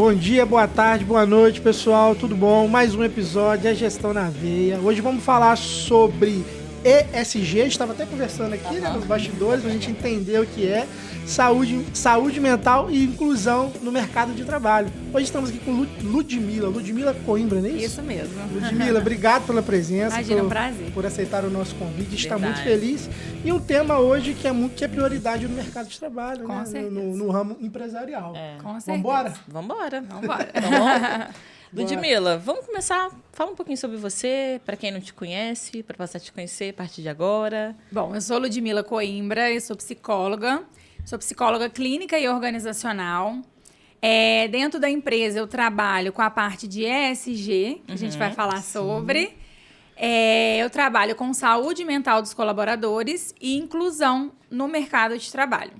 Bom dia, boa tarde, boa noite, pessoal, tudo bom? Mais um episódio, a Gestão na Veia. Hoje vamos falar sobre ESG, a gente estava até conversando aqui, né, nos bastidores, pra gente entender o que é saúde mental e inclusão no mercado de trabalho. Hoje estamos aqui com Ludmila Coimbra, não é isso? Isso mesmo. Ludmila, obrigado pela presença. Imagina, um prazer. Por aceitar o nosso convite, está Verdade. muito feliz. E um tema hoje que é prioridade no mercado de trabalho, Com né? certeza. No ramo empresarial. Com certeza. Vambora? Vambora. Vambora. Tá bom? Ludmila, vamos começar. Fala um pouquinho sobre você, para quem não te conhece, para passar a te conhecer a partir de agora. Bom, eu sou Ludmila Coimbra, eu sou psicóloga clínica e organizacional. Dentro da empresa eu trabalho com a parte de ESG, que a gente vai falar sobre. Eu trabalho com saúde mental dos colaboradores e inclusão no mercado de trabalho.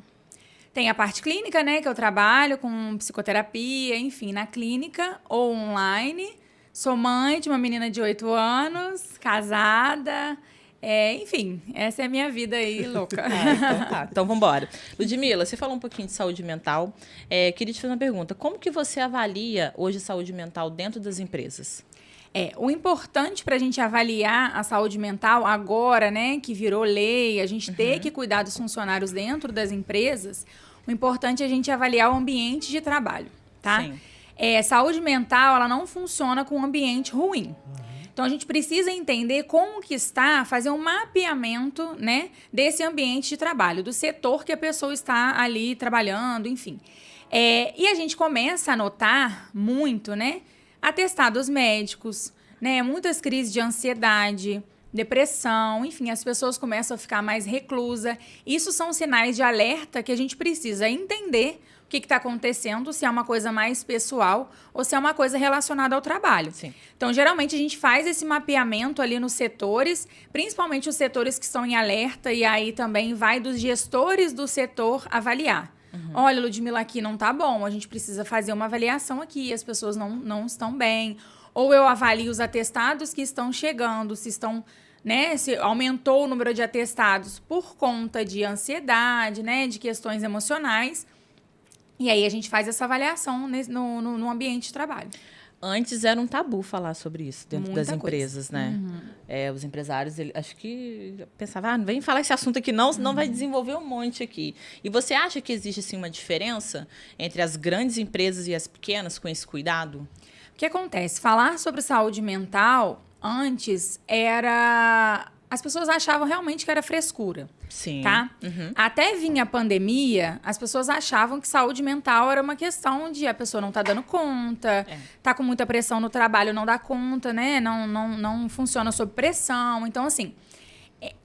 Tem a parte clínica, né, que eu trabalho com psicoterapia, enfim, na clínica ou online. Sou mãe de uma menina de 8 anos, casada. Enfim, essa é a minha vida aí, louca. Então tá. Então vambora. Ludmila, você falou um pouquinho de saúde mental. Queria te fazer uma pergunta. Como que você avalia hoje saúde mental dentro das empresas? O importante para a gente avaliar a saúde mental agora, né, que virou lei, a gente ter que cuidar dos funcionários dentro das empresas, o importante é a gente avaliar o ambiente de trabalho, tá? Sim. Saúde mental, ela não funciona com um ambiente ruim. Então, a gente precisa entender como que está, fazer um mapeamento, né, desse ambiente de trabalho, do setor que a pessoa está ali trabalhando, enfim. E a gente começa a notar muito, né, atestados médicos, né, muitas crises de ansiedade, depressão, enfim, as pessoas começam a ficar mais reclusas. Isso são sinais de alerta que a gente precisa entender o que está acontecendo, se é uma coisa mais pessoal ou se é uma coisa relacionada ao trabalho. Sim. Então, geralmente, a gente faz esse mapeamento ali nos setores, principalmente os setores que estão em alerta, e aí também vai dos gestores do setor avaliar. Olha, Ludmila, aqui não tá bom, a gente precisa fazer uma avaliação aqui, as pessoas não estão bem. Ou eu avalio os atestados que estão chegando, se estão, né, se aumentou o número de atestados por conta de ansiedade, né, de questões emocionais. E aí a gente faz essa avaliação no ambiente de trabalho. Antes era um tabu falar sobre isso dentro Muita das empresas, né? Os empresários, acho que pensavam, não vem falar esse assunto aqui não, senão vai desenvolver um monte aqui. E você acha que existe, assim, uma diferença entre as grandes empresas e as pequenas com esse cuidado? O que acontece? Falar sobre saúde mental antes era... As pessoas achavam realmente que era frescura. Sim. Tá? Até vir a pandemia, as pessoas achavam que saúde mental era uma questão de a pessoa não tá dando conta, tá com muita pressão no trabalho, não dá conta, né? Não funciona sob pressão. Então, assim,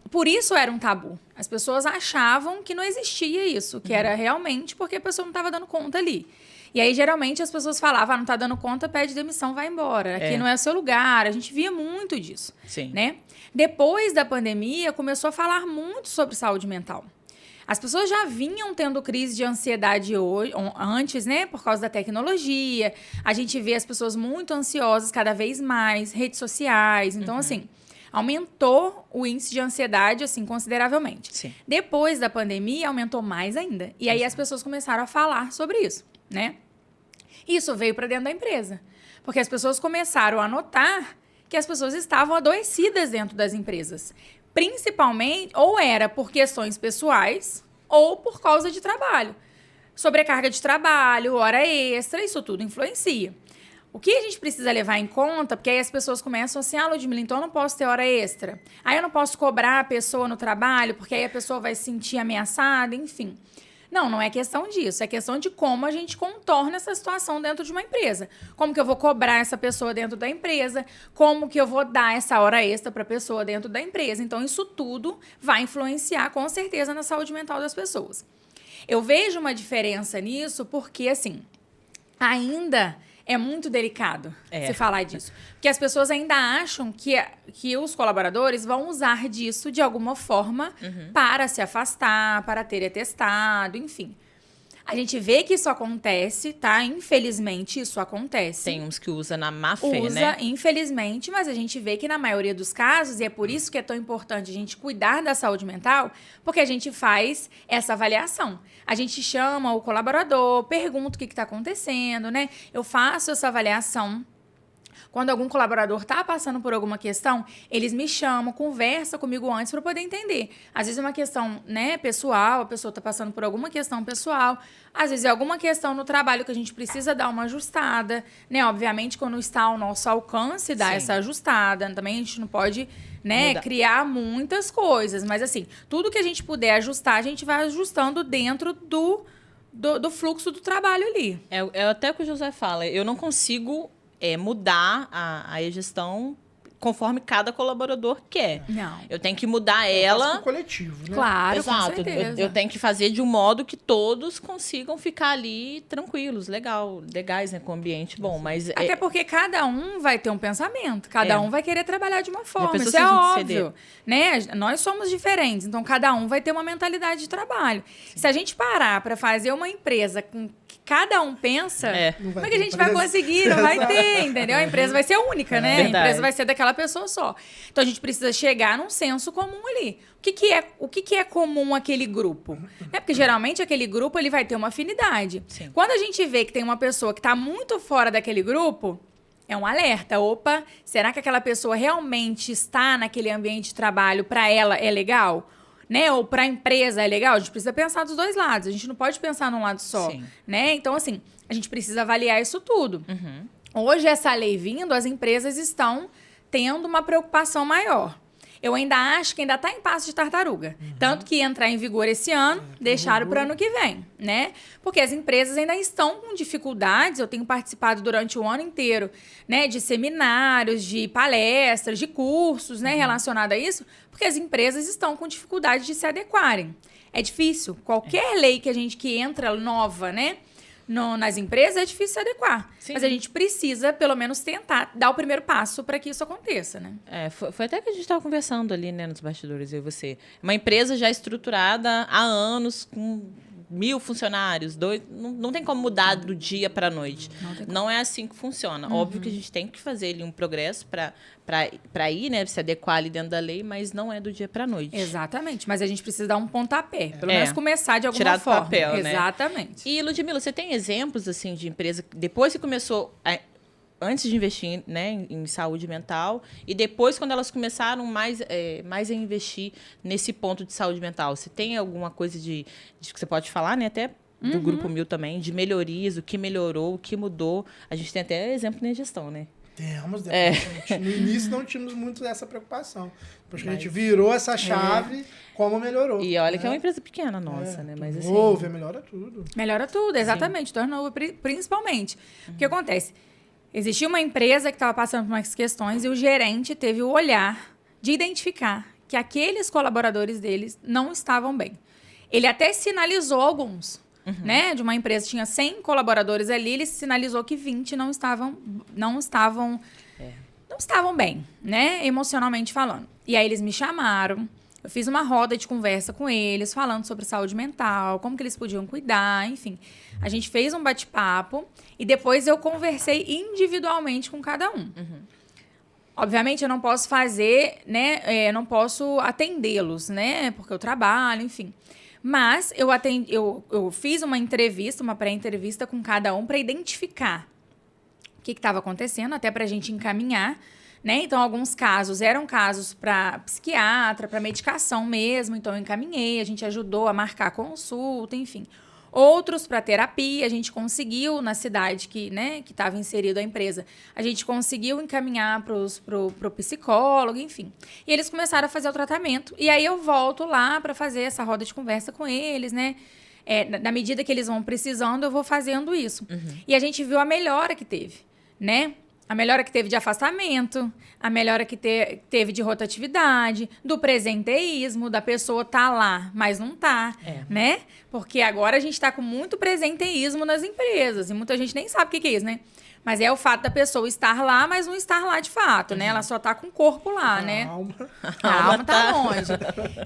por isso era um tabu. As pessoas achavam que não existia isso, que era realmente porque a pessoa não estava dando conta ali. E aí, geralmente, as pessoas falavam, não tá dando conta, pede demissão, vai embora. Aqui não é o seu lugar. A gente via muito disso. Sim. Né? Depois da pandemia, começou a falar muito sobre saúde mental. As pessoas já vinham tendo crise de ansiedade antes, né? Por causa da tecnologia. A gente vê as pessoas muito ansiosas cada vez mais, redes sociais. Então, assim, aumentou o índice de ansiedade, assim, consideravelmente. Sim. Depois da pandemia, aumentou mais ainda. E aí, as pessoas começaram a falar sobre isso, né? Isso veio para dentro da empresa. Porque as pessoas começaram a notar que as pessoas estavam adoecidas dentro das empresas. Principalmente, ou era por questões pessoais, ou por causa de trabalho. Sobrecarga de trabalho, hora extra, isso tudo influencia. O que a gente precisa levar em conta, porque aí as pessoas começam assim, Ludmila, então eu não posso ter hora extra. Aí eu não posso cobrar a pessoa no trabalho, porque aí a pessoa vai se sentir ameaçada, enfim. Não é questão disso. É questão de como a gente contorna essa situação dentro de uma empresa. Como que eu vou cobrar essa pessoa dentro da empresa? Como que eu vou dar essa hora extra para a pessoa dentro da empresa? Então, isso tudo vai influenciar, com certeza, na saúde mental das pessoas. Eu vejo uma diferença nisso porque, assim, ainda é muito delicado se falar disso. Porque as pessoas ainda acham que os colaboradores vão usar disso de alguma forma para se afastar, para ter atestado, enfim. A gente vê que isso acontece, tá? Infelizmente, isso acontece. Tem uns que usa na má fé, Usa, né? infelizmente, mas a gente vê que na maioria dos casos, e é por isso que é tão importante a gente cuidar da saúde mental, porque a gente faz essa avaliação. A gente chama o colaborador, pergunta o que está acontecendo, né? Eu faço essa avaliação. Quando algum colaborador está passando por alguma questão, eles me chamam, conversam comigo antes para eu poder entender. Às vezes é uma questão, né, pessoal, a pessoa está passando por alguma questão pessoal. Às vezes é alguma questão no trabalho que a gente precisa dar uma ajustada, né? Obviamente, quando está ao nosso alcance, dar Sim. essa ajustada. Também a gente não pode, né, Mudar. criar muitas coisas. Mas, assim, tudo que a gente puder ajustar, a gente vai ajustando dentro do fluxo do trabalho ali. É até o que o José fala. Eu não consigo mudar a gestão conforme cada colaborador quer. Não. Eu tenho que mudar Faz ela. pro coletivo, né? Claro, Exato. com certeza. Eu tenho que fazer de um modo que todos consigam ficar ali tranquilos, legais, né? Com o ambiente bom. Mas Até porque cada um vai ter um pensamento, cada É. um vai querer trabalhar de uma forma, pessoa isso é se a gente óbvio, né? Nós somos diferentes, então cada um vai ter uma mentalidade de trabalho. Se a gente parar para fazer uma empresa com que cada um pensa, Não vai como é que a ter gente vai empresa. conseguir? Não vai ter, entendeu? A empresa vai ser única, né? Verdade. A empresa vai ser daquela pessoa só. Então a gente precisa chegar num senso comum ali. O que é comum àquele grupo? É porque geralmente aquele grupo ele vai ter uma afinidade. Sim. Quando a gente vê que tem uma pessoa que está muito fora daquele grupo, é um alerta. Opa, será que aquela pessoa realmente está naquele ambiente de trabalho, para ela é legal? Né? Ou para a empresa é legal? A gente precisa pensar dos dois lados. A gente não pode pensar num lado só. Sim. Né? Então, assim, a gente precisa avaliar isso tudo. Hoje, essa lei vindo, as empresas estão tendo uma preocupação maior. Eu ainda acho que ainda está em passo de tartaruga. Tanto que ia entrar em vigor esse ano, deixaram para o ano que vem, né? Porque as empresas ainda estão com dificuldades. Eu tenho participado durante o ano inteiro, né, de seminários, de palestras, de cursos, né, relacionados a isso, porque as empresas estão com dificuldade de se adequarem. É difícil. Qualquer lei que entra nova, né, nas empresas, é difícil se adequar. Sim. Mas a gente precisa, pelo menos, tentar dar o primeiro passo para que isso aconteça, né? Foi até que a gente estava conversando ali, né, nos bastidores, eu e você. Uma empresa já estruturada há anos, com 1.000 funcionários, não tem como mudar do dia para a noite. Não é assim que funciona. Óbvio que a gente tem que fazer ali um progresso para ir, né, se adequar ali dentro da lei, mas não é do dia para a noite. Exatamente. Mas a gente precisa dar um pontapé. Pelo menos começar de alguma Tirar do forma. papel, né? Exatamente. E, Ludmila, você tem exemplos, assim, de empresa que depois que começou, antes de investir, né, em saúde mental, e depois quando elas começaram mais a investir nesse ponto de saúde mental, você tem alguma coisa de que você pode falar, né, até do Grupo 1000 também, de melhorias, o que melhorou, o que mudou? A gente tem até exemplo na gestão, né? Temos. No início não tínhamos muito essa preocupação. Depois que a gente virou essa chave, como melhorou. E olha né? que é uma empresa pequena nossa, né? Mas assim... Turnover, melhora tudo. Melhora tudo, exatamente. Turnover, principalmente. O que acontece? Existia uma empresa que estava passando por umas questões e o gerente teve o olhar de identificar que aqueles colaboradores deles não estavam bem. Ele até sinalizou alguns, né? De uma empresa que tinha 100 colaboradores ali, ele sinalizou que 20 não estavam bem, né? Emocionalmente falando. E aí eles me chamaram, eu fiz uma roda de conversa com eles, falando sobre saúde mental, como que eles podiam cuidar, enfim. A gente fez um bate-papo e depois eu conversei individualmente com cada um. Obviamente, eu não posso fazer, né? Eu não posso atendê-los, né? Porque eu trabalho, enfim. Mas eu fiz uma entrevista, uma pré-entrevista com cada um para identificar o que estava acontecendo, até para a gente encaminhar, né? Então, alguns casos eram casos para psiquiatra, para medicação mesmo, então eu encaminhei, a gente ajudou a marcar consulta, enfim. Outros para terapia, a gente conseguiu na cidade que estava inserido a empresa, a gente conseguiu encaminhar pro psicólogo, enfim. E eles começaram a fazer o tratamento. E aí eu volto lá para fazer essa roda de conversa com eles, né? Na medida que eles vão precisando, eu vou fazendo isso. E a gente viu a melhora que teve, né? A melhora que teve de afastamento, a melhora que teve de rotatividade, do presenteísmo, da pessoa tá lá, mas não tá, né? Porque agora a gente tá com muito presenteísmo nas empresas, e muita gente nem sabe o que é isso, né? Mas é o fato da pessoa estar lá, mas não estar lá de fato, né? Ela só tá com o corpo lá, né? A alma tá longe.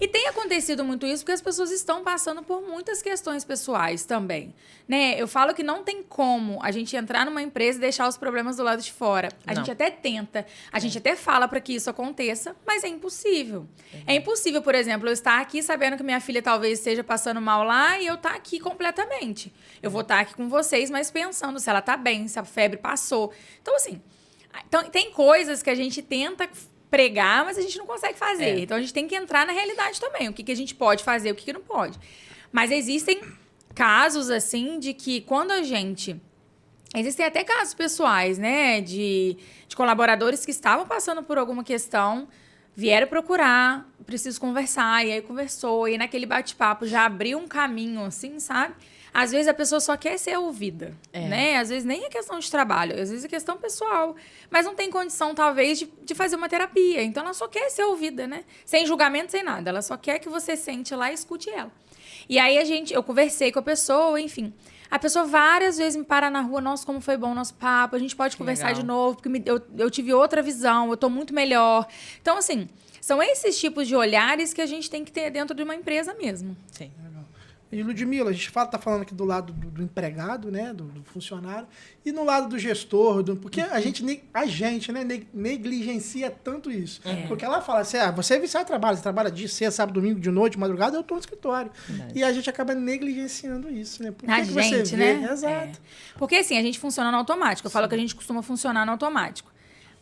E tem acontecido muito isso porque as pessoas estão passando por muitas questões pessoais também, né? Eu falo que não tem como a gente entrar numa empresa e deixar os problemas do lado de fora. A gente até tenta, a gente até fala para que isso aconteça, mas é impossível. É impossível, por exemplo, eu estar aqui sabendo que minha filha talvez esteja passando mal lá e eu estar aqui completamente. Eu vou estar aqui com vocês, mas pensando se ela tá bem, se a febre passou. Então, assim, tem coisas que a gente tenta pregar, mas a gente não consegue fazer. Então, a gente tem que entrar na realidade também. O que a gente pode fazer, o que não pode. Mas existem casos, assim, de que quando a gente... Existem até casos pessoais, né? De colaboradores que estavam passando por alguma questão, vieram procurar, preciso conversar, e aí conversou, e naquele bate-papo já abriu um caminho, assim, sabe? Às vezes a pessoa só quer ser ouvida, né? Às vezes nem é questão de trabalho, às vezes é questão pessoal. Mas não tem condição, talvez, de fazer uma terapia. Então, ela só quer ser ouvida, né? Sem julgamento, sem nada. Ela só quer que você sente lá e escute ela. E aí, eu conversei com a pessoa, enfim. A pessoa várias vezes me para na rua, nossa, como foi bom o nosso papo, a gente pode conversar de novo, porque eu tive outra visão, eu tô muito melhor. Então, assim, são esses tipos de olhares que a gente tem que ter dentro de uma empresa mesmo. Sim. E, Ludmila, a gente tá falando aqui do lado do empregado, né, do funcionário, e no lado do gestor, porque a gente negligencia tanto isso. Porque ela fala assim, você é trabalho, você trabalha dia, sexta, sábado, domingo, de noite, madrugada, eu tô no escritório. Verdade. E a gente acaba negligenciando isso, né? Por que gente, você vê? Né? Exato. Porque assim, a gente funciona no automático. Eu falo que a gente costuma funcionar no automático.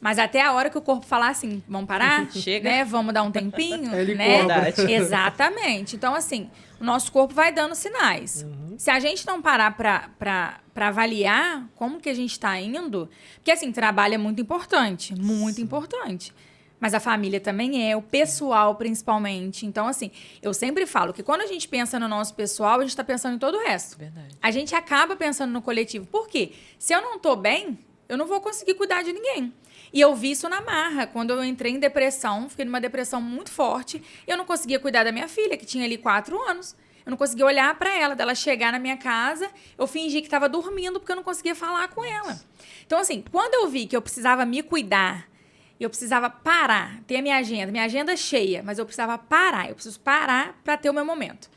Mas até a hora que o corpo falar assim, vamos parar? Chega. Né? Vamos dar um tempinho? Ele né? cobra. Exatamente. Então, assim, o nosso corpo vai dando sinais. Se a gente não parar para avaliar como que a gente está indo... Porque, assim, trabalho é muito importante. Muito importante. Mas a família também o pessoal principalmente. Então, assim, eu sempre falo que quando a gente pensa no nosso pessoal, a gente está pensando em todo o resto. Verdade. A gente acaba pensando no coletivo. Por quê? Se eu não estou bem, eu não vou conseguir cuidar de ninguém. E eu vi isso na marra. Quando eu entrei em depressão, fiquei numa depressão muito forte, eu não conseguia cuidar da minha filha, que tinha ali 4 anos. Eu não conseguia olhar para ela, dela chegar na minha casa, eu fingi que estava dormindo porque eu não conseguia falar com ela. Então, assim, quando eu vi que eu precisava me cuidar, eu precisava parar, ter a minha agenda cheia, mas eu precisava parar, eu preciso parar para ter o meu momento.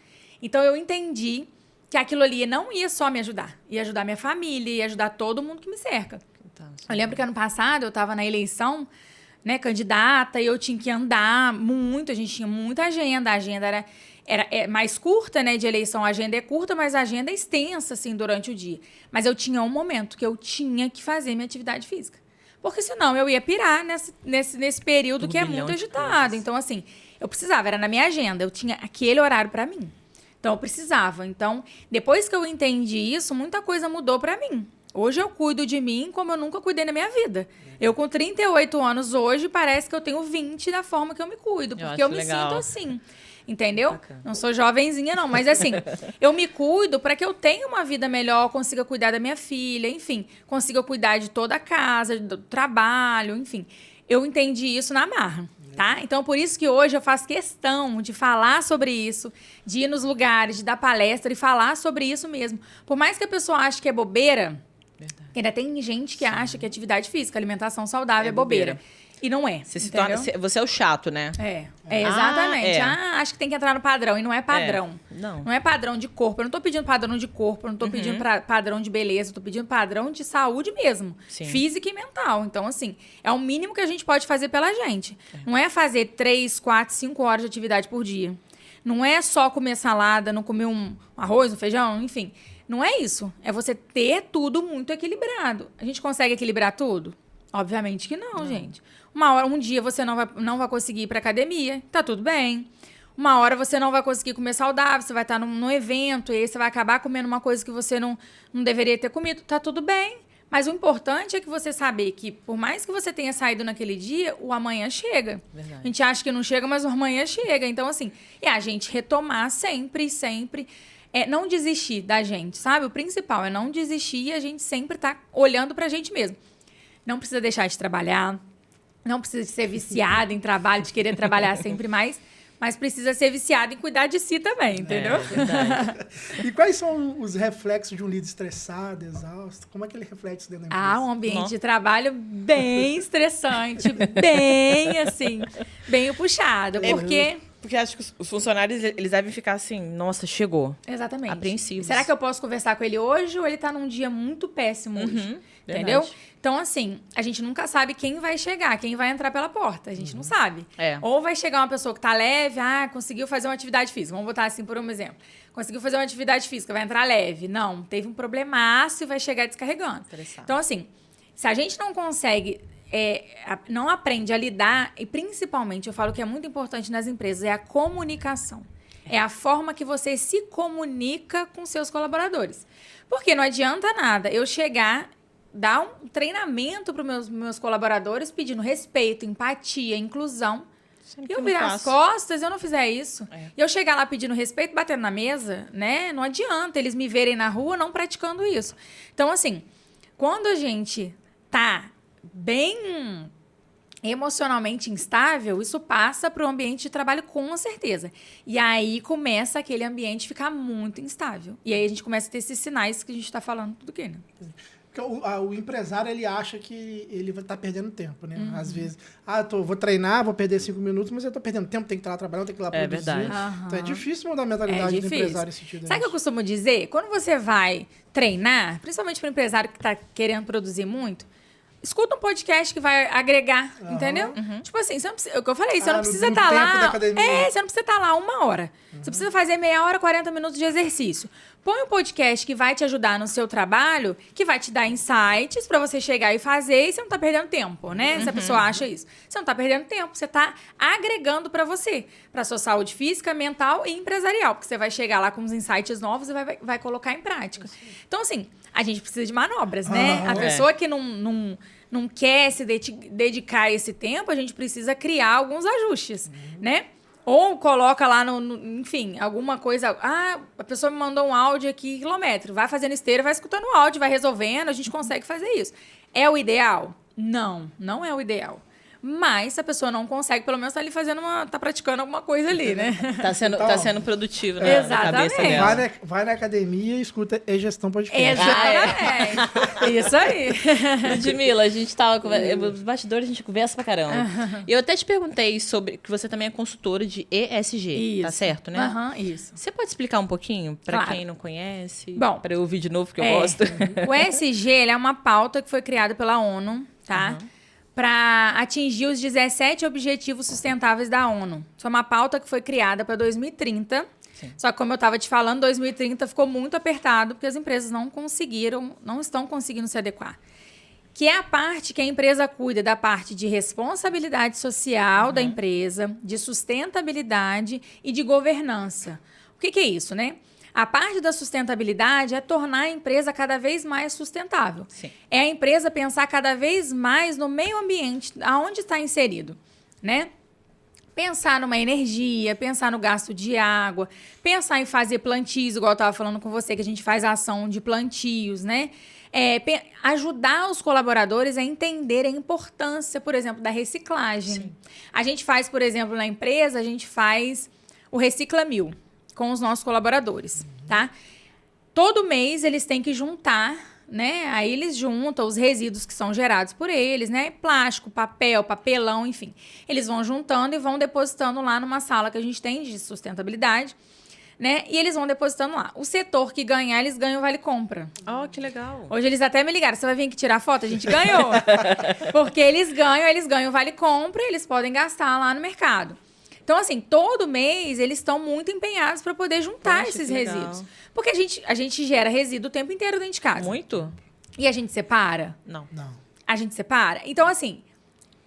Então, eu entendi que aquilo ali não ia só me ajudar, ia ajudar minha família, ia ajudar todo mundo que me cerca. Eu lembro que ano passado eu estava na eleição, né, candidata, e eu tinha que andar muito, a gente tinha muita agenda, a agenda era mais curta, né, de eleição, a agenda é curta, mas a agenda é extensa, assim, durante o dia. Mas eu tinha um momento que eu tinha que fazer minha atividade física. Porque senão eu ia pirar nesse período que é muito agitado. Então, assim, eu precisava, era na minha agenda, eu tinha aquele horário para mim. Então, eu precisava. Então, depois que eu entendi isso, muita coisa mudou para mim. Hoje eu cuido de mim como eu nunca cuidei na minha vida. Eu, com 38 anos hoje, parece que eu tenho 20 da forma que eu me cuido. Porque eu me sinto assim. Entendeu? Bacana. Não sou jovenzinha, não. Mas, assim, eu me cuido para que eu tenha uma vida melhor, consiga cuidar da minha filha, enfim. Consiga cuidar de toda a casa, do trabalho, enfim. Eu entendi isso na marra. Tá? Então, por isso que hoje eu faço questão de falar sobre isso, de ir nos lugares, de dar palestra e falar sobre isso mesmo. Por mais que a pessoa ache que é bobeira, ainda tem gente que acha que atividade física, alimentação saudável é bobeira. E não é. Você é o chato, né? Exatamente. Acho que tem que entrar no padrão. E não é padrão. Não é padrão de corpo. Eu não tô pedindo padrão de corpo, eu não tô pedindo padrão de beleza, eu tô pedindo padrão de saúde mesmo. Sim. Física e mental. Então, assim, é o mínimo que a gente pode fazer pela gente. Não é fazer 3, 4, 5 horas de atividade por dia. Não é só comer salada, não comer um arroz, um feijão, enfim. Não é isso. É você ter tudo muito equilibrado. A gente consegue equilibrar tudo? Obviamente que não, gente. Um dia você não vai conseguir ir pra academia, tá tudo bem. Uma hora você não vai conseguir comer saudável, você vai estar num evento, e aí você vai acabar comendo uma coisa que você não deveria ter comido, tá tudo bem. Mas o importante é que você saber que, por mais que você tenha saído naquele dia, o amanhã chega. Verdade. A gente acha que não chega, mas o amanhã chega. Então, assim, é a gente retomar sempre. Não desistir da gente, sabe? O principal é não desistir e a gente sempre tá olhando pra gente mesmo. Não precisa deixar de trabalhar, não precisa de ser viciado em trabalho, de querer trabalhar sempre mais, mas precisa ser viciado em cuidar de si também, entendeu? É verdade. E quais são os reflexos de um líder estressado, exausto? Como é que ele reflete isso dentro da empresa? Um ambiente de trabalho bem estressante, bem assim, bem puxado, porque... Porque acho que os funcionários, eles devem ficar assim, nossa, chegou. Exatamente. Apreensivos. Será que eu posso conversar com ele hoje ou ele tá num dia muito péssimo hoje? Entendeu? Verdade. Então, assim, a gente nunca sabe quem vai chegar, quem vai entrar pela porta. A gente não sabe. É. Ou vai chegar uma pessoa que tá leve, conseguiu fazer uma atividade física. Vamos botar assim por um exemplo. Conseguiu fazer uma atividade física, vai entrar leve. Não, teve um problemaço e vai chegar descarregando. Então, assim, se a gente não consegue... não aprende a lidar, e principalmente, eu falo que é muito importante nas empresas, é a comunicação. É a forma que você se comunica com seus colaboradores. Porque não adianta nada eu chegar, dar um treinamento para os meus colaboradores pedindo respeito, empatia, inclusão. E eu virar as costas, eu não fizer isso. E eu chegar lá pedindo respeito, batendo na mesa, né? Não adianta eles me verem na rua não praticando isso. Então, assim, quando a gente tá bem emocionalmente instável, isso passa para o ambiente de trabalho com certeza. E aí começa aquele ambiente ficar muito instável. E aí a gente começa a ter esses sinais que a gente está falando tudo aqui, né? Porque o empresário, ele acha que ele vai estar perdendo tempo, né? Às vezes, vou treinar, vou perder 5 minutos, mas eu estou perdendo tempo, tenho que estar lá trabalhando, tenho que ir lá produzir. Verdade. Então é difícil mudar a mentalidade do empresário nesse sentido. Sabe o que eu costumo dizer? Quando você vai treinar, principalmente para o empresário que está querendo produzir muito, escuta um podcast que vai agregar, entendeu? Tipo assim, você não precisa, é o que eu falei, você não precisa estar lá... você não precisa estar lá 1 hora. Você precisa fazer meia hora, 40 minutos de exercício. Põe um podcast que vai te ajudar no seu trabalho, que vai te dar insights pra você chegar e fazer, e você não tá perdendo tempo, né? Se a pessoa acha isso. Você não tá perdendo tempo, você tá agregando pra você, pra sua saúde física, mental e empresarial, porque você vai chegar lá com uns insights novos e vai colocar em prática. Então, assim, a gente precisa de manobras, né? A pessoa que não quer se dedicar a esse tempo, a gente precisa criar alguns ajustes, né? Ou coloca lá enfim, alguma coisa... a pessoa me mandou um áudio aqui, quilômetro. Vai fazendo esteira, vai escutando o áudio, vai resolvendo. A gente consegue fazer isso. É o ideal? Não, não é o ideal. Mas se a pessoa não consegue, pelo menos tá ali fazendo tá praticando alguma coisa ali, né? Tá sendo produtivo, né? Exatamente. Na cabeça dela. Vai na academia e escuta E-Gestão Podcast. Exatamente. Isso aí. Ludmila, a gente tava... Os bastidores a gente conversa pra caramba. E eu até te perguntei sobre... Que você também é consultora de ESG, isso. Tá certo, né? Isso. Você pode explicar um pouquinho pra Claro. quem não conhece? Bom, pra eu ouvir de novo, porque eu gosto. O ESG ele é uma pauta que foi criada pela ONU, tá? Para atingir os 17 Objetivos Sustentáveis da ONU. Isso é uma pauta que foi criada para 2030. Sim. Só que, como eu estava te falando, 2030 ficou muito apertado porque as empresas não estão conseguindo se adequar. Que é a parte que a empresa cuida da parte de responsabilidade social da empresa, de sustentabilidade e de governança. O que é isso, né? A parte da sustentabilidade é tornar a empresa cada vez mais sustentável. Sim. É a empresa pensar cada vez mais no meio ambiente, aonde está inserido, né? Pensar numa energia, pensar no gasto de água, pensar em fazer plantios, igual eu estava falando com você, que a gente faz a ação de plantios, né? Ajudar os colaboradores a entender a importância, por exemplo, da reciclagem. Sim. A gente faz, por exemplo, na empresa, a gente faz o Recicla 1000 com os nossos colaboradores, tá? Todo mês eles têm que juntar, né? Aí eles juntam os resíduos que são gerados por eles, né? Plástico, papel, papelão, enfim. Eles vão juntando e vão depositando lá numa sala que a gente tem de sustentabilidade, né? E eles vão depositando lá. O setor que ganhar, eles ganham Vale Compra. Oh, que legal. Hoje eles até me ligaram, você vai vir aqui tirar foto? A gente ganhou. Porque eles ganham Vale Compra e eles podem gastar lá no mercado. Então, assim, todo mês eles estão muito empenhados para poder juntar esses resíduos. Porque a gente gera resíduo o tempo inteiro dentro de casa. Muito? E a gente separa? Não. A gente separa? Então, assim,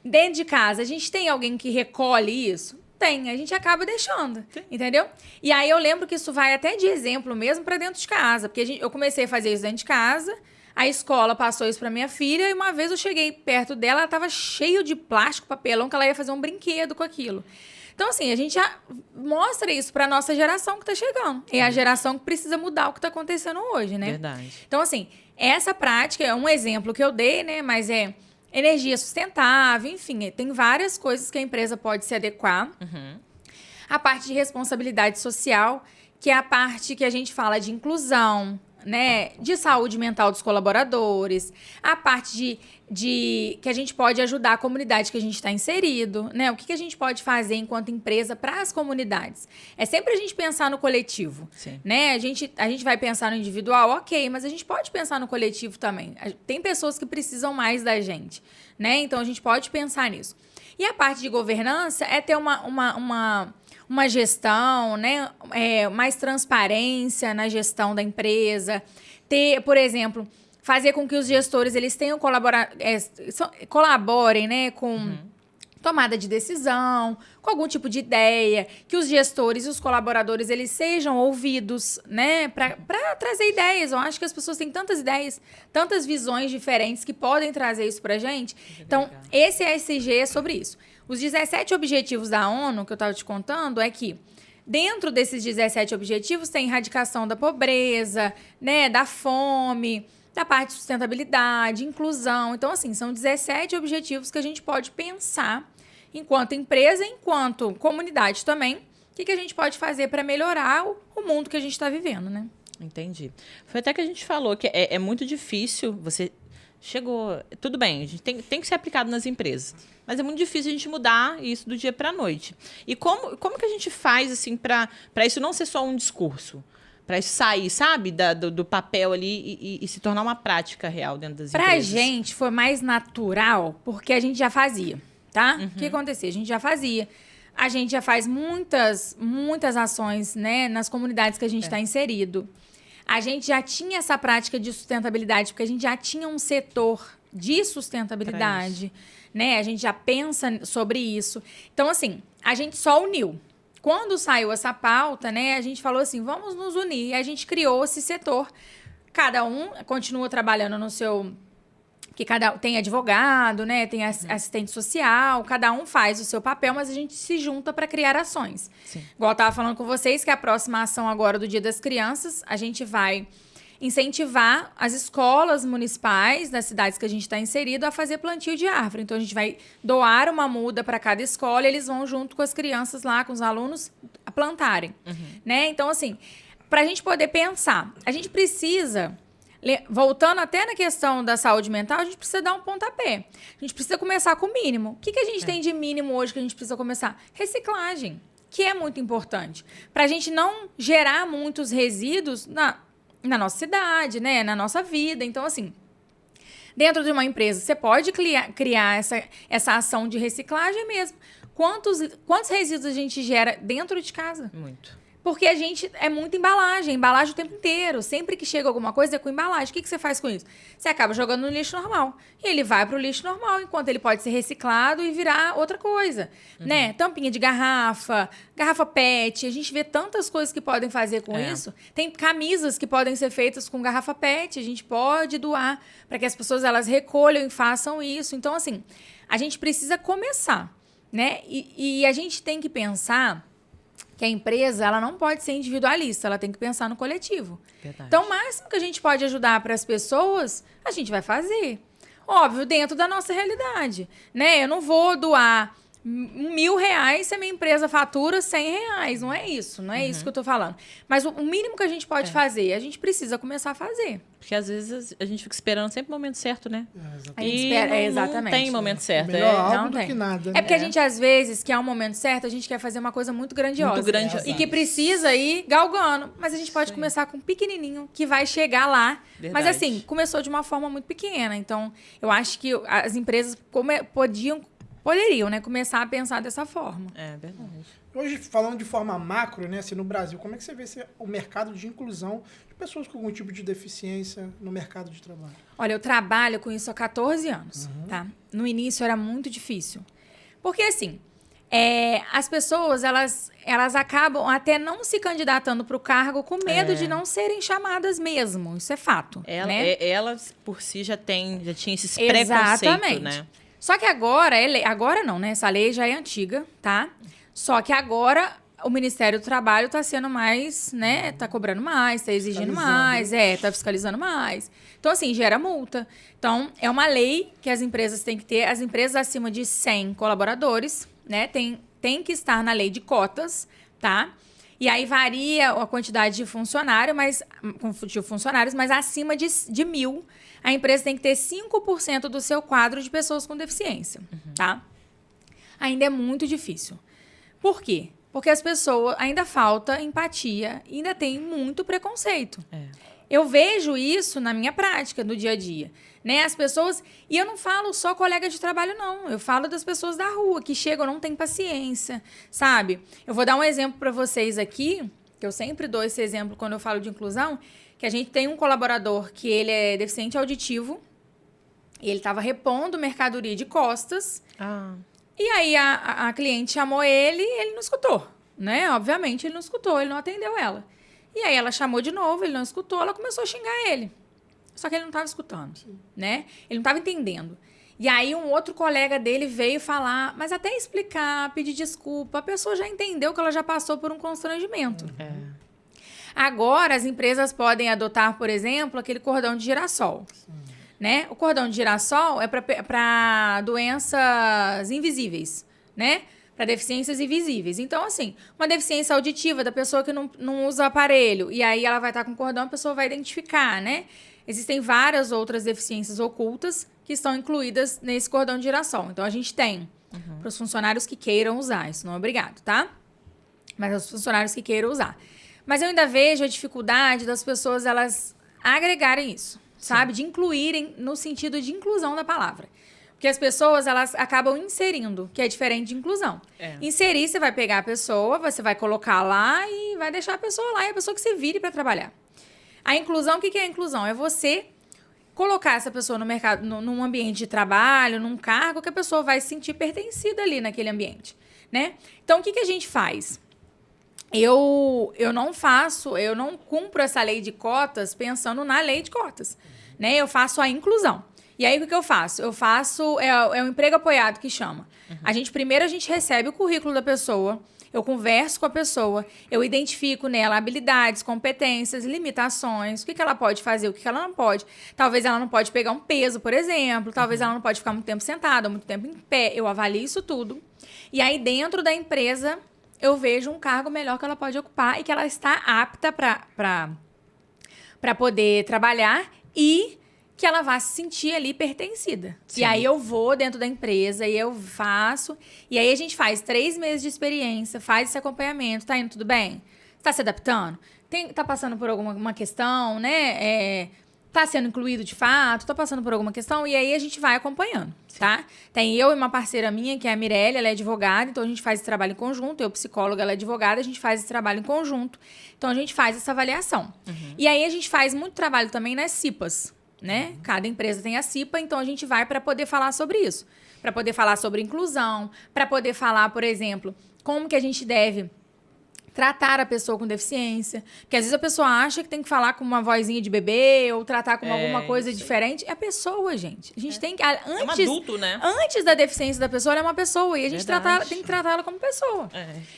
dentro de casa, a gente tem alguém que recolhe isso? Tem, a gente acaba deixando, entendeu? E aí eu lembro que isso vai até de exemplo mesmo para dentro de casa. Porque eu comecei a fazer isso dentro de casa, a escola passou isso para minha filha, e uma vez eu cheguei perto dela, ela estava cheio de plástico, papelão, que ela ia fazer um brinquedo com aquilo. Então, assim, a gente já mostra isso para a nossa geração que está chegando. É a geração que precisa mudar o que está acontecendo hoje, né? Verdade. Então, assim, essa prática é um exemplo que eu dei, né? Mas é energia sustentável, enfim, tem várias coisas que a empresa pode se adequar. A parte de responsabilidade social, que é a parte que a gente fala de inclusão, né, de saúde mental dos colaboradores, a parte de que a gente pode ajudar a comunidade que a gente está inserido, né, o que a gente pode fazer enquanto empresa para as comunidades. É sempre a gente pensar no coletivo, né, a gente vai pensar no individual, ok, mas a gente pode pensar no coletivo também. Tem pessoas que precisam mais da gente, né, então a gente pode pensar nisso. E a parte de governança é ter uma gestão, né, mais transparência na gestão da empresa, ter, por exemplo, fazer com que os gestores eles tenham colaborem, né, com tomada de decisão, com algum tipo de ideia, que os gestores e os colaboradores eles sejam ouvidos, né, para trazer ideias. Eu acho que as pessoas têm tantas ideias, tantas visões diferentes que podem trazer isso para a gente. Então, esse ESG é sobre isso. Os 17 objetivos da ONU, que eu estava te contando, é que dentro desses 17 objetivos tem erradicação da pobreza, né, da fome, da parte de sustentabilidade, inclusão. Então, assim, são 17 objetivos que a gente pode pensar enquanto empresa, enquanto comunidade também, o que a gente pode fazer para melhorar o mundo que a gente está vivendo, né? Entendi. Foi até que a gente falou que é muito difícil você... Chegou... Tudo bem, a gente tem que ser aplicado nas empresas. Mas é muito difícil a gente mudar isso do dia para a noite. E como que a gente faz, assim, para isso não ser só um discurso? Para isso sair, sabe, do papel ali e se tornar uma prática real dentro das empresas? Pra gente foi mais natural, porque a gente já fazia, tá? O que acontecia? A gente já fazia. A gente já faz muitas ações, né, nas comunidades que a gente está inserido. A gente já tinha essa prática de sustentabilidade, porque a gente já tinha um setor de sustentabilidade, né? A gente já pensa sobre isso. Então, assim, a gente só uniu. Quando saiu essa pauta, né, a gente falou assim, vamos nos unir. E a gente criou esse setor. Cada um continua trabalhando no seu... Que tem advogado, né, tem assistente social, cada um faz o seu papel, mas a gente se junta para criar ações. Sim. Igual eu estava falando com vocês, que a próxima ação agora do Dia das Crianças, a gente vai incentivar as escolas municipais das cidades que a gente está inserido a fazer plantio de árvore. Então, a gente vai doar uma muda para cada escola e eles vão junto com as crianças lá, com os alunos, a plantarem. Né? Então, assim, para a gente poder pensar, a gente precisa... Voltando até na questão da saúde mental, a gente precisa dar um pontapé. A gente precisa começar com o mínimo. O que a gente tem de mínimo hoje que a gente precisa começar? Reciclagem, que é muito importante. Para a gente não gerar muitos resíduos na nossa cidade, né? Na nossa vida. Então, assim, dentro de uma empresa, você pode criar essa ação de reciclagem mesmo. Quantos resíduos a gente gera dentro de casa? Muito. Porque a gente é muita embalagem o tempo inteiro. Sempre que chega alguma coisa é com embalagem. O que você faz com isso? Você acaba jogando no lixo normal. E ele vai para o lixo normal, enquanto ele pode ser reciclado e virar outra coisa. Né? Tampinha de garrafa PET. A gente vê tantas coisas que podem fazer com isso. Tem camisas que podem ser feitas com garrafa PET. A gente pode doar para que as pessoas elas recolham e façam isso. Então, assim, a gente precisa começar. Né? E a gente tem que pensar... que a empresa ela não pode ser individualista, ela tem que pensar no coletivo. Verdade. Então, o máximo que a gente pode ajudar para as pessoas, a gente vai fazer. Óbvio, dentro da nossa realidade. Né? Eu não vou doar R$1.000 se a minha empresa fatura R$100. Não é isso, não é isso que eu tô falando. Mas o mínimo que a gente pode fazer, a gente precisa começar a fazer. Porque às vezes a gente fica esperando sempre o momento certo, né? A gente espera, exatamente. Não tem momento certo. Melhor algo não do tem. que nada. É porque a gente, às vezes, quer um momento certo, a gente quer fazer uma coisa muito grandiosa. Muito grandiosa. E que precisa ir galgando. Mas a gente pode começar com um pequenininho, que vai chegar lá. Verdade. Mas assim, começou de uma forma muito pequena. Então, eu acho que as empresas poderiam, né, começar a pensar dessa forma. É verdade. Hoje, falando de forma macro, né, assim, no Brasil, como é que você vê o mercado de inclusão de pessoas com algum tipo de deficiência no mercado de trabalho? Olha, eu trabalho com isso há 14 anos, tá? No início era muito difícil. Porque, assim, as pessoas, elas acabam até não se candidatando para o cargo com medo de não serem chamadas mesmo. Isso é fato, né? Elas, por si, já tinha esses preconceitos, né? Só que agora não, né? Essa lei já é antiga, tá? Só que agora o Ministério do Trabalho está sendo mais, né? Tá cobrando mais, tá exigindo mais, tá fiscalizando mais. Então, assim, gera multa. Então, é uma lei que as empresas têm que ter. As empresas acima de 100 colaboradores, né? Tem que estar na lei de cotas tá? E aí varia a quantidade de funcionários, mas acima de 1.000, a empresa tem que ter 5% do seu quadro de pessoas com deficiência, tá? Ainda é muito difícil. Por quê? Porque as pessoas, ainda falta empatia, ainda tem muito preconceito. Eu vejo isso na minha prática, no dia a dia. Né? As pessoas... E eu não falo só colega de trabalho, não. Eu falo das pessoas da rua, que chegam, não têm paciência, sabe? Eu vou dar um exemplo para vocês aqui, que eu sempre dou esse exemplo quando eu falo de inclusão, que a gente tem um colaborador que ele é deficiente auditivo, e ele estava repondo mercadoria de costas, e aí a cliente chamou ele e ele não escutou, né? Obviamente, ele não escutou, ele não atendeu ela. E aí ela chamou de novo, ele não escutou, ela começou a xingar ele. Só que ele não estava escutando, né? Ele não estava entendendo. E aí um outro colega dele veio falar, mas até explicar, pedir desculpa, a pessoa já entendeu que ela já passou por um constrangimento. Agora, as empresas podem adotar, por exemplo, aquele cordão de girassol. Né? O cordão de girassol é para doenças invisíveis, né? Para deficiências invisíveis. Então, assim, uma deficiência auditiva da pessoa que não usa aparelho, e aí ela vai estar com o cordão, a pessoa vai identificar, né? Existem várias outras deficiências ocultas que estão incluídas nesse cordão de girassol. Então, a gente tem para os funcionários que queiram usar. Isso não é obrigado, tá? Mas os funcionários que queiram usar. Mas eu ainda vejo a dificuldade das pessoas, elas agregarem isso, sabe? De incluírem no sentido de inclusão da palavra. Porque as pessoas, elas acabam inserindo, que é diferente de inclusão. Inserir, você vai pegar a pessoa, você vai colocar lá e vai deixar a pessoa lá, e a pessoa que se vire para trabalhar. A inclusão, o que é a inclusão? É você colocar essa pessoa no mercado, num ambiente de trabalho, num cargo que a pessoa vai se sentir pertencida ali naquele ambiente, né? Então, o que a gente faz? Eu não cumpro essa lei de cotas pensando na lei de cotas, né? Eu faço a inclusão. E aí, o que eu faço? Eu faço... É o emprego apoiado que chama. Primeiro, a gente recebe o currículo da pessoa, eu converso com a pessoa, eu identifico nela habilidades, competências, limitações, o que ela pode fazer, o que ela não pode. Talvez ela não pode pegar um peso, por exemplo. Talvez ela não pode ficar muito tempo sentada, muito tempo em pé. Eu avalio isso tudo. E aí, dentro da empresa, eu vejo um cargo melhor que ela pode ocupar e que ela está apta para poder trabalhar e que ela vá se sentir ali pertencida. Sim. E aí eu vou dentro da empresa e eu faço. E aí a gente faz 3 meses de experiência, faz esse acompanhamento. Tá indo tudo bem? Tá se adaptando? Tá passando por alguma questão, né? Tá sendo incluído de fato? Tá passando por alguma questão? E aí a gente vai acompanhando, tá? Tem eu e uma parceira minha, que é a Mirelle, ela é advogada, então a gente faz esse trabalho em conjunto. Eu, psicóloga, ela é advogada, a gente faz esse trabalho em conjunto. Então a gente faz essa avaliação. E aí a gente faz muito trabalho também nas CIPAs, né? Cada empresa tem a CIPA, então a gente vai para poder falar sobre isso. Para poder falar sobre inclusão, para poder falar, por exemplo, como que a gente deve tratar a pessoa com deficiência. Porque às vezes a pessoa acha que tem que falar com uma vozinha de bebê ou tratar com alguma coisa diferente. É a pessoa, gente. A gente tem que... Antes, é um adulto, né? Antes da deficiência da pessoa, ela é uma pessoa. E a gente tem que tratá-la como pessoa.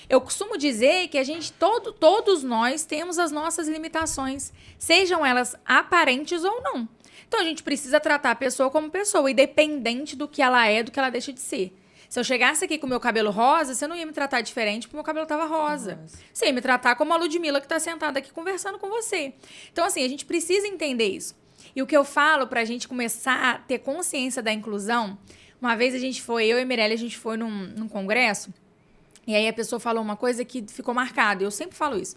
Eu costumo dizer que a gente, todos nós temos as nossas limitações. Sejam elas aparentes ou não. Então, a gente precisa tratar a pessoa como pessoa, independente do que ela é, do que ela deixa de ser. Se eu chegasse aqui com o meu cabelo rosa, você não ia me tratar diferente porque o meu cabelo estava rosa. Você ia me tratar como a Ludmilla que está sentada aqui conversando com você. Então, assim, a gente precisa entender isso. E o que eu falo para a gente começar a ter consciência da inclusão, uma vez eu e a Mirelle, a gente foi num congresso, e aí a pessoa falou uma coisa que ficou marcada, eu sempre falo isso.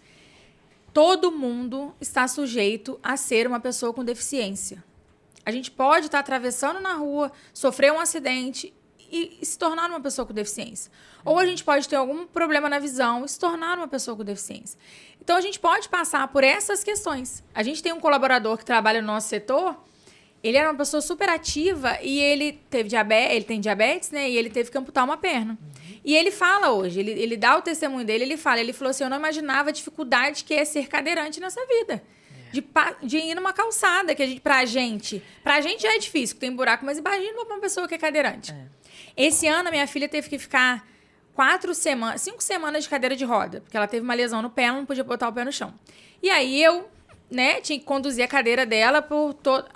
Todo mundo está sujeito a ser uma pessoa com deficiência. A gente pode estar atravessando na rua, sofrer um acidente e se tornar uma pessoa com deficiência. Ou a gente pode ter algum problema na visão e se tornar uma pessoa com deficiência. Então, a gente pode passar por essas questões. A gente tem um colaborador que trabalha no nosso setor, ele era uma pessoa super ativa e ele tem diabetes, né? E ele teve que amputar uma perna. E ele fala hoje, ele dá o testemunho dele, ele falou assim, eu não imaginava a dificuldade que é ser cadeirante nessa vida. De ir numa calçada, que pra gente já é difícil, tem buraco, mas imagina pra uma pessoa que é cadeirante. Esse ano, a minha filha teve que ficar 5 semanas de cadeira de roda, porque ela teve uma lesão no pé, ela não podia botar o pé no chão. E aí eu, né, tinha que conduzir a cadeira dela por todo...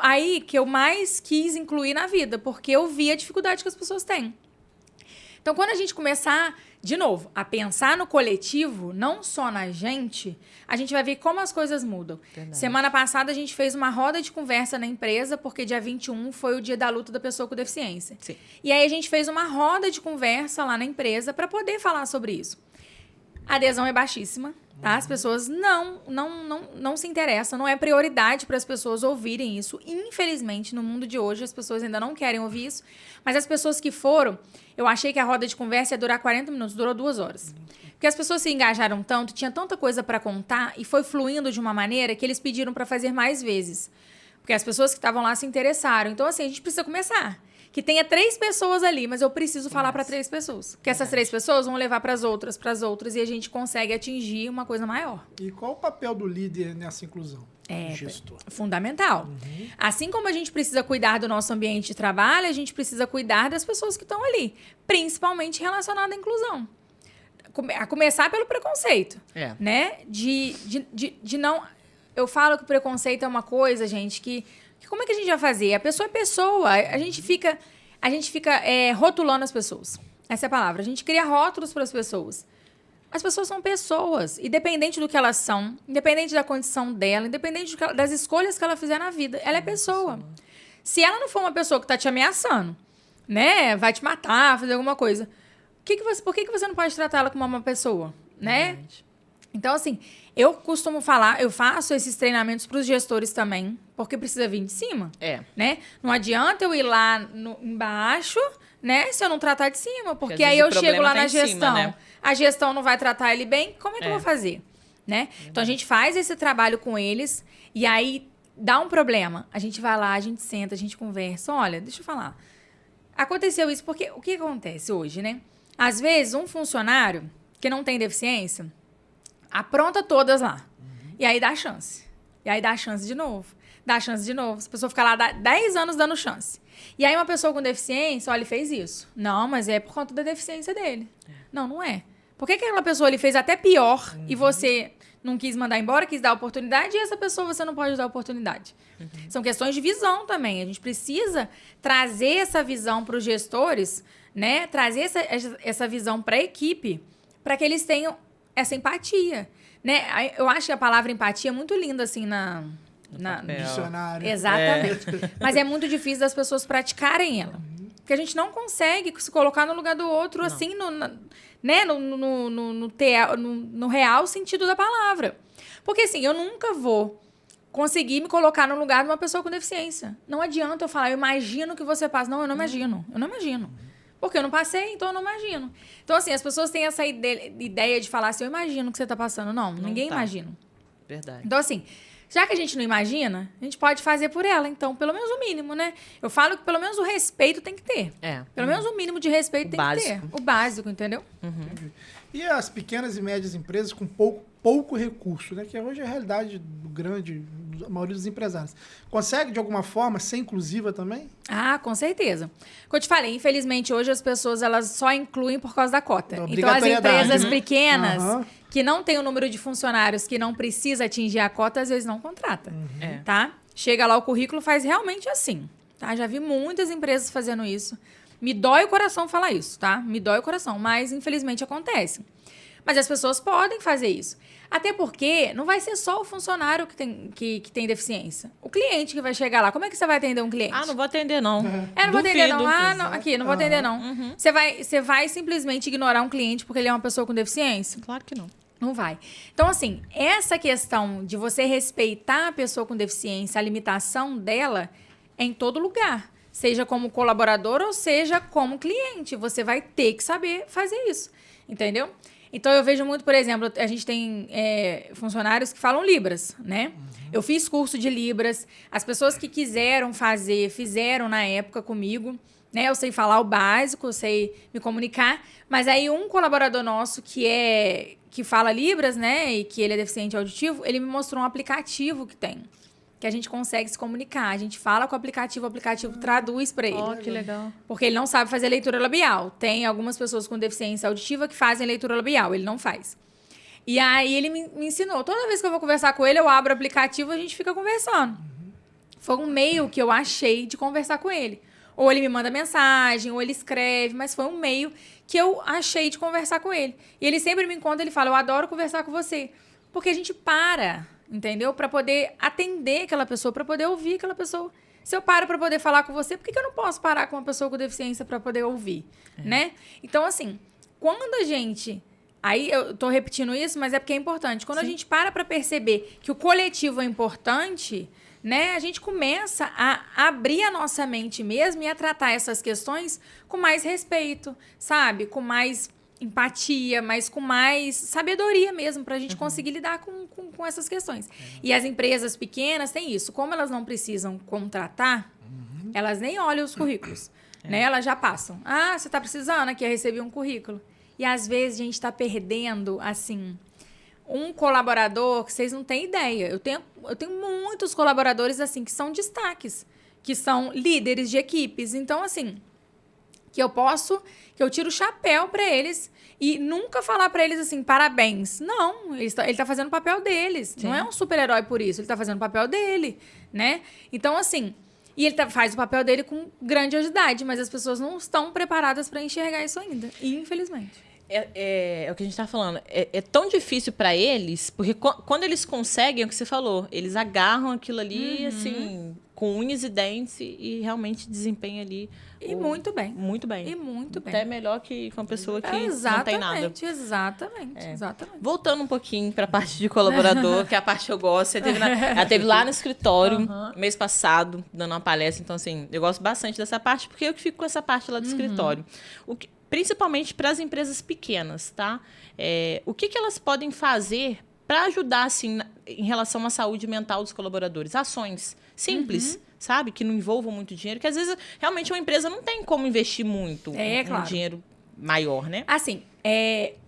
Aí que eu mais quis incluir na vida, porque eu vi a dificuldade que as pessoas têm. Então, quando a gente começar a de novo, a pensar no coletivo, não só na gente, a gente vai ver como as coisas mudam. Verdade. Semana passada, a gente fez uma roda de conversa na empresa, porque dia 21 foi o dia da luta da pessoa com deficiência. Sim. E aí, a gente fez uma roda de conversa lá na empresa para poder falar sobre isso. A adesão é baixíssima, tá? As pessoas não se interessam, não é prioridade para as pessoas ouvirem isso. Infelizmente, no mundo de hoje, as pessoas ainda não querem ouvir isso. Mas as pessoas que foram, eu achei que a roda de conversa ia durar 40 minutos, durou 2 horas. Porque as pessoas se engajaram tanto, tinha tanta coisa para contar e foi fluindo de uma maneira que eles pediram para fazer mais vezes. Porque as pessoas que estavam lá se interessaram. Então, assim, a gente precisa começar. Que tenha 3 pessoas ali, mas eu preciso falar para 3 pessoas. Porque essas 3 pessoas vão levar para as outras, e a gente consegue atingir uma coisa maior. E qual o papel do líder nessa inclusão? É Do gestor. fundamental. Assim como a gente precisa cuidar do nosso ambiente de trabalho, a gente precisa cuidar das pessoas que estão ali. Principalmente relacionado à inclusão. A começar pelo preconceito. Né? De não... Eu falo que o preconceito é uma coisa, gente, que como é que a gente vai fazer? A pessoa é pessoa. A gente fica rotulando as pessoas. Essa é a palavra. A gente cria rótulos para as pessoas. As pessoas são pessoas. Independente do que elas são, independente da condição dela, independente das escolhas que ela fizer na vida, ela é pessoa. Se ela não for uma pessoa que está te ameaçando, né? Vai te matar, fazer alguma coisa. Por que você não pode tratar ela como uma pessoa? Né? Então, assim, eu costumo falar, eu faço esses treinamentos para os gestores também, porque precisa vir de cima. Né? Não adianta eu ir lá embaixo, né? Se eu não tratar de cima, porque aí eu chego lá na gestão. Cima, né? A gestão não vai tratar ele bem, como é que eu vou fazer? Né? Então, a gente faz esse trabalho com eles e aí dá um problema. A gente vai lá, a gente senta, a gente conversa. Olha, deixa eu falar. Aconteceu isso porque o que acontece hoje, né? Às vezes, um funcionário que não tem deficiência apronta todas lá. E aí dá chance. E aí dá chance de novo. Dá chance de novo. A pessoa fica lá 10 anos dando chance. E aí uma pessoa com deficiência, olha, ele fez isso. Não, mas é por conta da deficiência dele. Não, não é. Por que aquela pessoa ele fez até pior e você não quis mandar embora, quis dar oportunidade, e essa pessoa você não pode dar oportunidade? São questões de visão também. A gente precisa trazer essa visão para os gestores, né? Trazer essa visão para a equipe, para que eles tenham essa empatia, né? Eu acho que a palavra empatia é muito linda, assim, No dicionário. Exatamente. Mas é muito difícil das pessoas praticarem ela. Porque a gente não consegue se colocar no lugar do outro, assim, no real sentido da palavra. Porque, assim, eu nunca vou conseguir me colocar no lugar de uma pessoa com deficiência. Não adianta eu falar, eu imagino que você passa. Não, eu não imagino. Eu não imagino. Porque eu não passei, então eu não imagino. Então, assim, as pessoas têm essa ideia de falar assim, eu imagino que você está passando. Não, ninguém imagina. Verdade. Então, assim, já que a gente não imagina, a gente pode fazer por ela. Então, pelo menos o mínimo, né? Eu falo que pelo menos o respeito tem que ter. Pelo menos o mínimo de respeito tem que ter. O básico, entendeu? E as pequenas e médias empresas com pouco recurso, né? Que hoje é a realidade da maioria dos empresários. Consegue, de alguma forma, ser inclusiva também? Ah, com certeza. Como eu te falei, infelizmente, hoje as pessoas elas só incluem por causa da cota. Então, as empresas pequenas que não têm o número de funcionários que não precisa atingir a cota, às vezes não contrata. Tá? Chega lá o currículo, faz realmente assim. Tá? Já vi muitas empresas fazendo isso. Me dói o coração falar isso, tá? Me dói o coração, mas infelizmente acontece. Mas as pessoas podem fazer isso. Até porque não vai ser só o funcionário que tem deficiência. O cliente que vai chegar lá, como é que você vai atender um cliente? Ah, não vou atender, não. Não vou atender, não. Ah, não, aqui, não vou atender, não. Você vai simplesmente ignorar um cliente porque ele é uma pessoa com deficiência? Claro que não. Não vai. Então, assim, essa questão de você respeitar a pessoa com deficiência, a limitação dela, é em todo lugar. Seja como colaborador ou seja como cliente. Você vai ter que saber fazer isso. Entendeu? Então, eu vejo muito, por exemplo, a gente tem funcionários que falam Libras, né? Eu fiz curso de Libras. As pessoas que quiseram fazer, fizeram na época comigo. Né? Eu sei falar o básico, eu sei me comunicar. Mas aí, um colaborador nosso que fala Libras, né? E que ele é deficiente auditivo, ele me mostrou um aplicativo que tem. Que a gente consegue se comunicar. A gente fala com o aplicativo traduz para ele. Oh, que legal. Porque ele não sabe fazer leitura labial. Tem algumas pessoas com deficiência auditiva que fazem leitura labial, ele não faz. E aí ele me ensinou. Toda vez que eu vou conversar com ele, eu abro o aplicativo e a gente fica conversando. Foi um meio que eu achei de conversar com ele. Ou ele me manda mensagem, ou ele escreve, mas foi um meio que eu achei de conversar com ele. E ele sempre me encontra, ele fala, eu adoro conversar com você. Porque a gente para, entendeu? Para poder atender aquela pessoa, para poder ouvir aquela pessoa. Se eu paro para poder falar com você, por que eu não posso parar com uma pessoa com deficiência para poder ouvir, né? Então, assim, quando a gente... Aí eu tô repetindo isso, mas é porque é importante. Quando a gente para perceber que o coletivo é importante, né, a gente começa a abrir a nossa mente mesmo e a tratar essas questões com mais respeito, sabe? Com mais empatia, mas com mais sabedoria mesmo, para a gente conseguir lidar com essas questões. E as empresas pequenas têm isso. Como elas não precisam contratar, elas nem olham os currículos, né? Elas já passam. Ah, você está precisando? Aqui, eu recebi um currículo. E às vezes a gente está perdendo, assim, um colaborador que vocês não têm ideia. Eu tenho muitos colaboradores, assim, que são destaques, que são líderes de equipes. Então, assim, que eu tiro o chapéu para eles e nunca falar para eles assim, parabéns. Não, ele tá fazendo o papel deles. Sim. Não é um super-herói por isso, ele tá fazendo o papel dele, né? Então, assim, e ele faz o papel dele com grandiosidade, mas as pessoas não estão preparadas para enxergar isso ainda, infelizmente. É o que a gente tá falando. É tão difícil para eles, porque quando eles conseguem, é o que você falou, eles agarram aquilo ali, assim, com unhas e dentes e realmente desempenham ali. E muito bem. Muito bem. E muito bem. Até melhor que uma pessoa que não tem nada. Exatamente. Voltando um pouquinho para a parte de colaborador, que é a parte que eu gosto. Ela teve lá no escritório, mês passado, dando uma palestra. Então, assim, eu gosto bastante dessa parte, porque eu que fico com essa parte lá do escritório. Principalmente para as empresas pequenas, tá? O que elas podem fazer para ajudar, assim, em relação à saúde mental dos colaboradores? Ações simples, sabe? Que não envolvam muito dinheiro, que às vezes realmente uma empresa não tem como investir muito um dinheiro maior, né? Assim,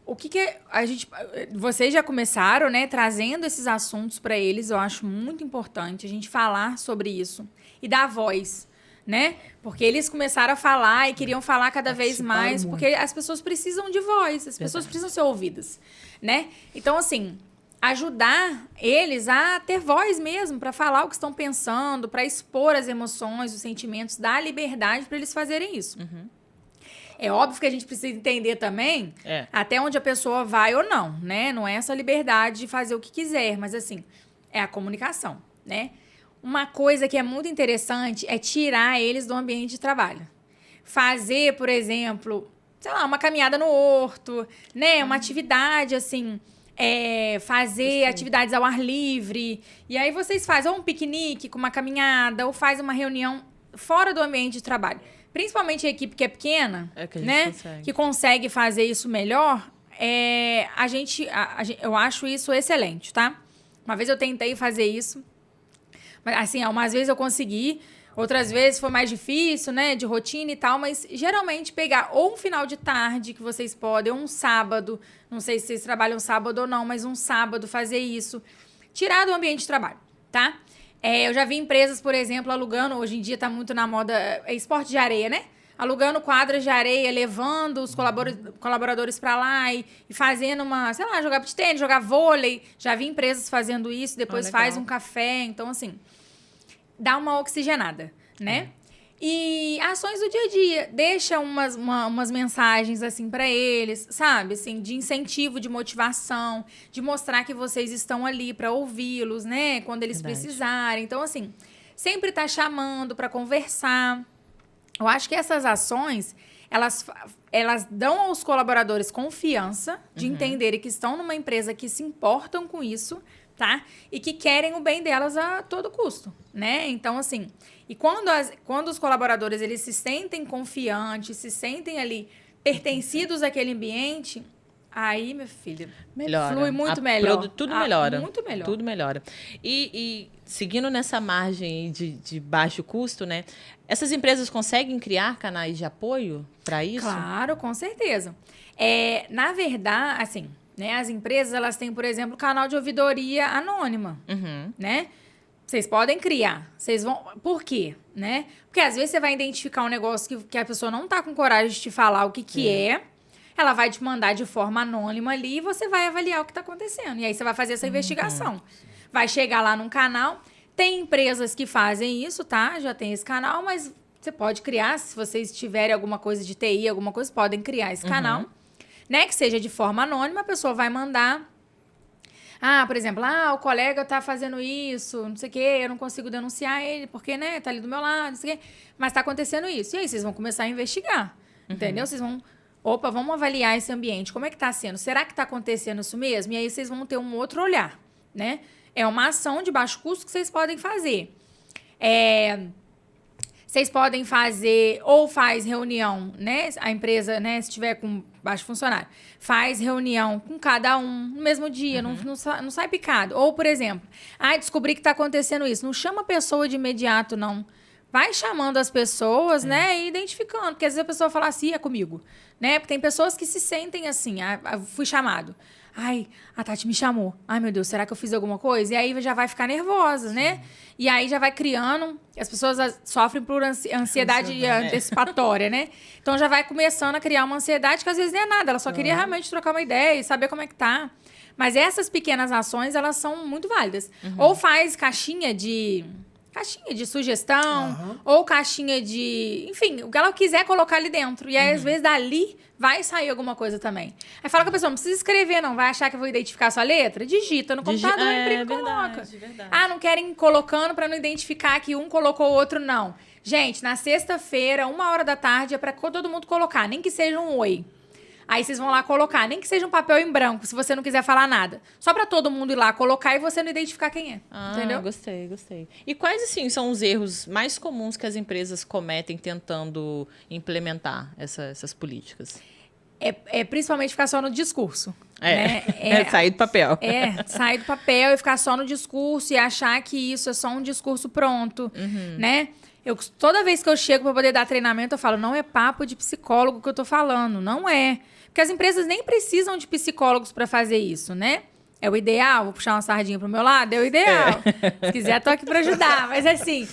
o que a gente... Vocês já começaram, né, trazendo esses assuntos para eles, eu acho muito importante a gente falar sobre isso e dar voz, né? Porque eles começaram a falar e queriam falar cada vez mais, porque as pessoas precisam de voz, as pessoas precisam ser ouvidas, né? Então, assim, ajudar eles a ter voz mesmo, para falar o que estão pensando, para expor as emoções, os sentimentos, dar liberdade para eles fazerem isso. É óbvio que a gente precisa entender também até onde a pessoa vai ou não, né? Não é essa liberdade de fazer o que quiser, mas, assim, é a comunicação, né? Uma coisa que é muito interessante é tirar eles do ambiente de trabalho. Fazer, por exemplo, sei lá, uma caminhada no horto, né? Uma atividade, assim, fazer atividades ao ar livre. E aí vocês fazem ou um piquenique com uma caminhada, ou faz uma reunião fora do ambiente de trabalho. Principalmente a equipe que é pequena, que a gente né? consegue. Que consegue fazer isso melhor. Eu acho isso excelente, tá? Uma vez eu tentei fazer isso. Assim, umas vezes eu consegui, outras vezes foi mais difícil, né, de rotina e tal, mas geralmente pegar ou um final de tarde que vocês podem, ou um sábado, não sei se vocês trabalham sábado ou não, mas um sábado fazer isso, tirar do ambiente de trabalho, tá? Eu já vi empresas, por exemplo, alugando, hoje em dia tá muito na moda, esporte de areia, né? Alugando quadras de areia, levando os colaboradores para lá e fazendo sei lá, jogar beach tênis, jogar vôlei. Já vi empresas fazendo isso, depois faz um café. Então, assim, dá uma oxigenada, né? E ações do dia a dia. Deixa umas mensagens, assim, para eles, sabe? Assim, de incentivo, de motivação, de mostrar que vocês estão ali para ouvi-los, né? Quando eles precisarem. Então, assim, sempre tá chamando para conversar. Eu acho que essas ações, elas dão aos colaboradores confiança de entenderem que estão numa empresa que se importam com isso, tá? E que querem o bem delas a todo custo, né? Então, assim, e quando os colaboradores, eles se sentem confiantes, se sentem ali pertencidos àquele ambiente, aí, meu filho, melhora. Flui muito melhor. Tudo melhora. Muito melhor. Tudo melhora. E seguindo nessa margem de baixo custo, né? Essas empresas conseguem criar canais de apoio para isso? Claro, com certeza. Na verdade, assim, né? As empresas, elas têm, por exemplo, canal de ouvidoria anônima, né? Vocês podem criar. Vocês vão... Por quê? Né? Porque às vezes você vai identificar um negócio que a pessoa não tá com coragem de te falar o que é. Ela vai te mandar de forma anônima ali e você vai avaliar o que está acontecendo. E aí você vai fazer essa investigação. Vai chegar lá num canal. Tem empresas que fazem isso, tá? Já tem esse canal, mas Você pode criar, se vocês tiverem alguma coisa de TI, alguma coisa, podem criar esse canal, né? Que seja de forma anônima, a pessoa vai mandar... por exemplo, o colega tá fazendo isso, não sei o quê, eu não consigo denunciar ele, porque, né, tá ali do meu lado, não sei o quê, mas tá acontecendo isso. E aí vocês vão começar a investigar, entendeu? Vocês vão, vamos avaliar esse ambiente, como é que tá sendo? Será que tá acontecendo isso mesmo? E aí vocês vão ter um outro olhar, né? É uma ação de baixo custo que vocês podem fazer. Vocês podem fazer, ou faz reunião, né? A empresa, né, se tiver com baixo funcionário, faz reunião com cada um no mesmo dia, não sai picado. Ou, por exemplo, descobri que está acontecendo isso. Não chama a pessoa de imediato, não. Vai chamando as pessoas, né, e identificando. Porque às vezes a pessoa fala assim, é comigo, né? Porque tem pessoas que se sentem assim, fui chamado. A Tati me chamou. Ai, meu Deus, será que eu fiz alguma coisa? E aí já vai ficar nervosa, né? E aí já vai criando... As pessoas sofrem por ansiedade antecipatória, né? Então já vai começando a criar uma ansiedade que às vezes nem é nada. Ela só queria realmente trocar uma ideia e saber como é que tá. Mas essas pequenas ações, elas são muito válidas. Ou faz caixinha de sugestão, ou caixinha de... Enfim, o que ela quiser colocar ali dentro. E aí, às vezes, dali vai sair alguma coisa também. Aí fala com a pessoa, não precisa escrever, não. Vai achar que eu vou identificar a sua letra? Digita no computador, imprime e coloca. Verdade. Não querem colocando para não identificar que um colocou o outro, não. Gente, na sexta-feira, 13h, é para todo mundo colocar, nem que seja um oi. Aí vocês vão lá colocar, nem que seja um papel em branco, se você não quiser falar nada. Só para todo mundo ir lá colocar e você não identificar quem é. Entendeu? Gostei. E quais, assim, são os erros mais comuns que as empresas cometem tentando implementar essas políticas? Principalmente ficar só no discurso. Né? Sair do papel. Sair do papel e ficar só no discurso e achar que isso é só um discurso pronto, né? Toda vez que eu chego para poder dar treinamento, eu falo, não é papo de psicólogo que eu tô falando, não é. Porque as empresas nem precisam de psicólogos para fazer isso, né? É o ideal, vou puxar uma sardinha pro meu lado, é o ideal. Se quiser, tô aqui para ajudar. Mas assim,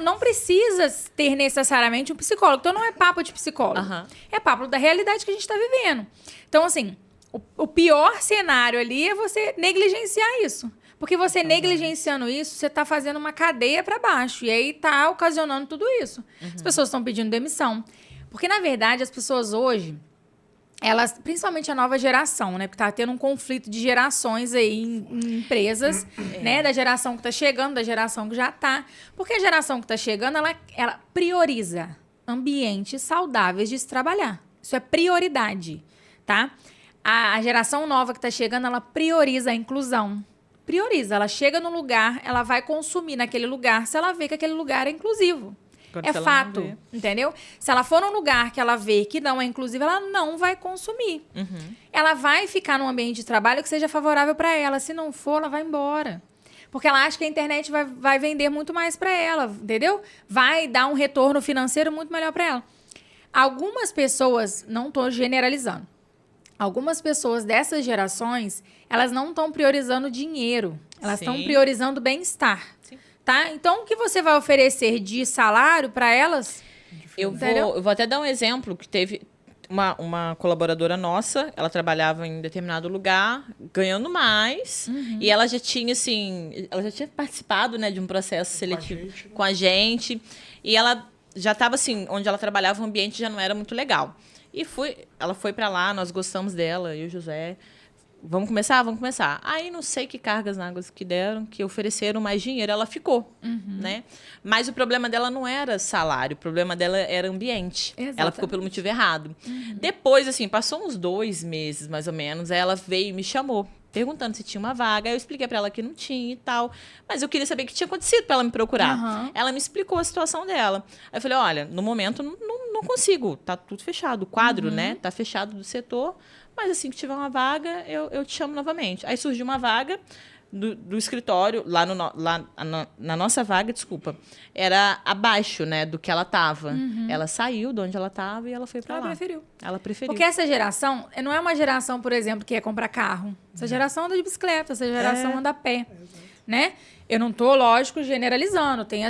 não precisa ter necessariamente um psicólogo. Então não é papo de psicólogo. É papo da realidade que a gente está vivendo. Então, assim, o pior cenário ali é você negligenciar isso. Porque você negligenciando isso, você está fazendo uma cadeia para baixo. E aí está ocasionando tudo isso. As pessoas estão pedindo demissão. Porque, na verdade, as pessoas hoje, elas, principalmente a nova geração, né? Porque está tendo um conflito de gerações aí em empresas, né? Da geração que está chegando, da geração que já está. Porque a geração que está chegando, ela prioriza ambientes saudáveis de se trabalhar. Isso é prioridade, tá? A geração nova que está chegando, ela prioriza a inclusão. Prioriza. Ela chega no lugar, ela vai consumir naquele lugar se ela vê que aquele lugar é inclusivo. É fato, entendeu? Se ela for num lugar que ela vê que não é inclusivo, ela não vai consumir. Ela vai ficar num ambiente de trabalho que seja favorável para ela. Se não for, ela vai embora. Porque ela acha que a internet vai vender muito mais para ela, entendeu? Vai dar um retorno financeiro muito melhor para ela. Algumas pessoas, não estou generalizando, algumas pessoas dessas gerações, elas não estão priorizando dinheiro. Elas estão priorizando bem-estar. Tá? Então, o que você vai oferecer de salário para elas? Eu vou até dar um exemplo que teve uma colaboradora nossa, ela trabalhava em determinado lugar, ganhando mais, e ela já tinha, assim, participado, né, de um processo seletivo com a gente, e ela já estava, assim, onde ela trabalhava, o ambiente já não era muito legal. E ela foi para lá, nós gostamos dela, eu e o José. Vamos começar? Vamos começar. Aí, não sei que cargas d'água que deram, que ofereceram mais dinheiro, ela ficou, né? Mas o problema dela não era salário, o problema dela era ambiente. Exatamente. Ela ficou pelo motivo errado. Depois, assim, passou uns 2 meses, mais ou menos, aí ela veio e me chamou, perguntando se tinha uma vaga. Aí eu expliquei para ela que não tinha e tal. Mas eu queria saber o que tinha acontecido para ela me procurar. Ela me explicou a situação dela. Aí eu falei, olha, no momento não consigo, tá tudo fechado. O quadro, né, tá fechado do setor. Mas assim que tiver uma vaga, eu te chamo novamente. Aí surgiu uma vaga do escritório, na nossa vaga, desculpa, era abaixo, né, do que ela estava. Ela saiu de onde ela estava e ela foi para lá. Ela preferiu. Porque essa geração não é uma geração, por exemplo, que é comprar carro. Essa geração anda de bicicleta, essa geração anda a pé, né? Eu não tô, lógico, generalizando. Tem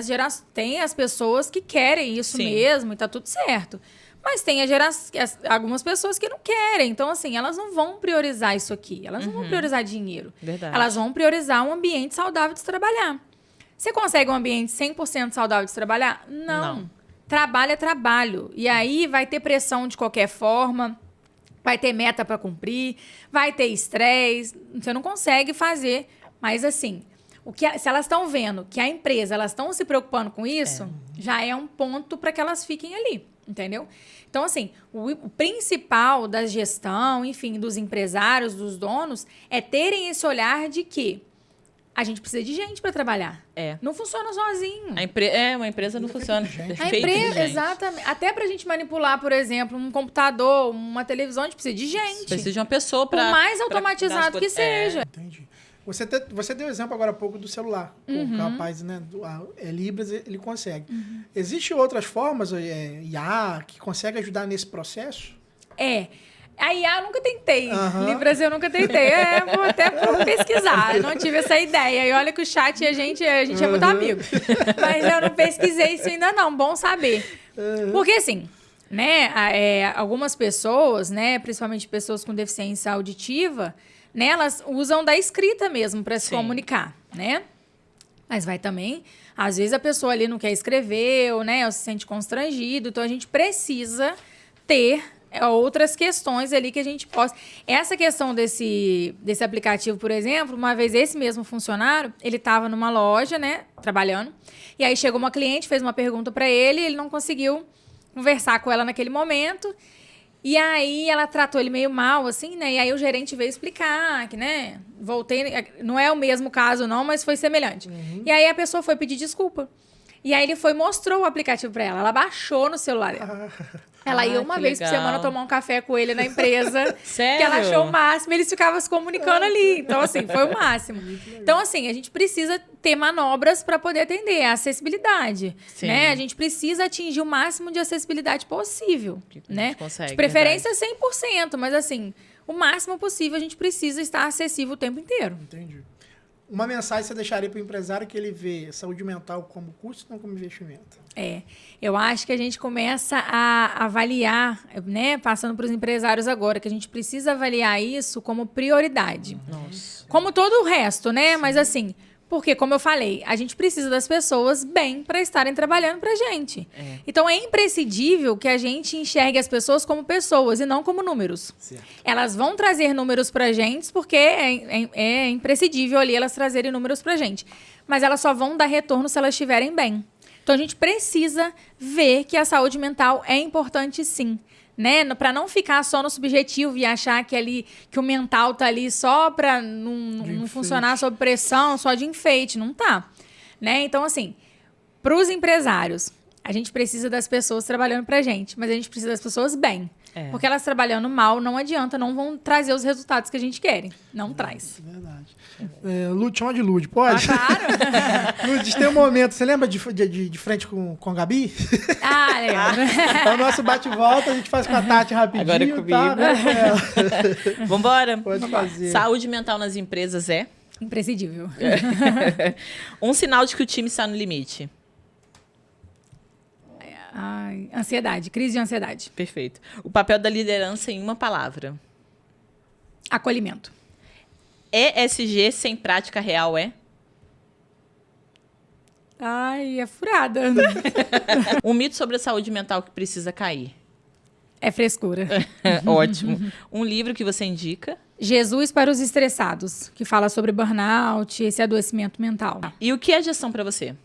as pessoas que querem isso mesmo e tá tudo certo. Mas tem algumas pessoas que não querem. Então, assim, elas não vão priorizar isso aqui. Elas não vão priorizar dinheiro. Verdade. Elas vão priorizar um ambiente saudável de se trabalhar. Você consegue um ambiente 100% saudável de se trabalhar? Não. trabalho é trabalho. E aí vai ter pressão de qualquer forma, vai ter meta para cumprir, vai ter estresse, você não consegue fazer. Mas assim, se elas estão vendo que a empresa, elas estão se preocupando com isso, já é um ponto para que elas fiquem ali, entendeu? Então, assim, o principal da gestão, enfim, dos empresários, dos donos, é terem esse olhar de que a gente precisa de gente para trabalhar. Não funciona sozinho. Uma empresa não funciona. A empresa, exatamente. Até pra gente manipular, por exemplo, um computador, uma televisão, a gente precisa de gente. Precisa de uma pessoa para... Por mais automatizado que seja. Entendi. Você deu exemplo agora há pouco do celular. O rapaz, né, Libras, ele consegue. Existem outras formas, IA, que consegue ajudar nesse processo? A IA eu nunca tentei. Libras eu nunca tentei. Vou até pesquisar. Eu não tive essa ideia. E olha que o chat a gente é muito amigo. Mas eu não pesquisei isso ainda não. Bom saber. Porque assim, né, algumas pessoas, né, principalmente pessoas com deficiência auditiva, né, elas usam da escrita mesmo para se comunicar, né? Mas vai também, às vezes a pessoa ali não quer escrever, ou se sente constrangido. Então a gente precisa ter outras questões ali que a gente possa... Essa questão desse aplicativo, por exemplo, uma vez esse mesmo funcionário, ele estava numa loja, né, trabalhando, e aí chegou uma cliente, fez uma pergunta para ele, e ele não conseguiu conversar com ela naquele momento, e aí ela tratou ele meio mal, assim, né, e aí o gerente veio explicar que, né, não é o mesmo caso não, mas foi semelhante. E aí a pessoa foi pedir desculpa. E aí ele mostrou o aplicativo para ela, baixou no celular dela. Ela ia uma vez por semana tomar um café com ele na empresa. Sério? Que ela achou o máximo. Eles ficavam se comunicando ali. Então, assim, foi o máximo. Então, assim, a gente precisa ter manobras para poder atender. A acessibilidade. Né? A gente precisa atingir o máximo de acessibilidade possível. Né? Consegue, de preferência, 100%. Mas, assim, o máximo possível a gente precisa estar acessível o tempo inteiro. Entendi. Uma mensagem você deixaria para o empresário que ele vê saúde mental como custo e não como investimento? Eu acho que a gente começa a avaliar, né, passando para os empresários agora, que a gente precisa avaliar isso como prioridade. Nossa. Como todo o resto, né? Mas assim, porque, como eu falei, a gente precisa das pessoas bem para estarem trabalhando para a gente. Então, é imprescindível que a gente enxergue as pessoas como pessoas e não como números. Certo. Elas vão trazer números para a gente porque é imprescindível ali elas trazerem números para a gente. Mas elas só vão dar retorno se elas estiverem bem. Então, a gente precisa ver que a saúde mental é importante, sim. Né? Para não ficar só no subjetivo e achar que o mental tá ali só para não funcionar sob pressão, só de enfeite. Não tá. Né? Então, assim, para os empresários, a gente precisa das pessoas trabalhando pra gente, mas a gente precisa das pessoas bem. Porque elas trabalhando mal, não adianta, não vão trazer os resultados que a gente quer. Não traz. É verdade. Lud, chama de Lud, pode? Claro. Lud, tem um momento, você lembra de frente com a Gabi? Lembro. É o nosso bate-volta, a gente faz com a Tati rapidinho. Agora é comigo. Tá, né? Vambora. Pode fazer. Saúde mental nas empresas é? Imprescindível. Um sinal de que o time está no limite. Ansiedade, crise de ansiedade. Perfeito. O papel da liderança em uma palavra. Acolhimento. ESG sem prática real é? É furada. Um mito sobre a saúde mental que precisa cair. É frescura. Ótimo. Um livro que você indica. Jesus para os estressados, que fala sobre burnout, esse adoecimento mental. E o que é gestão para você?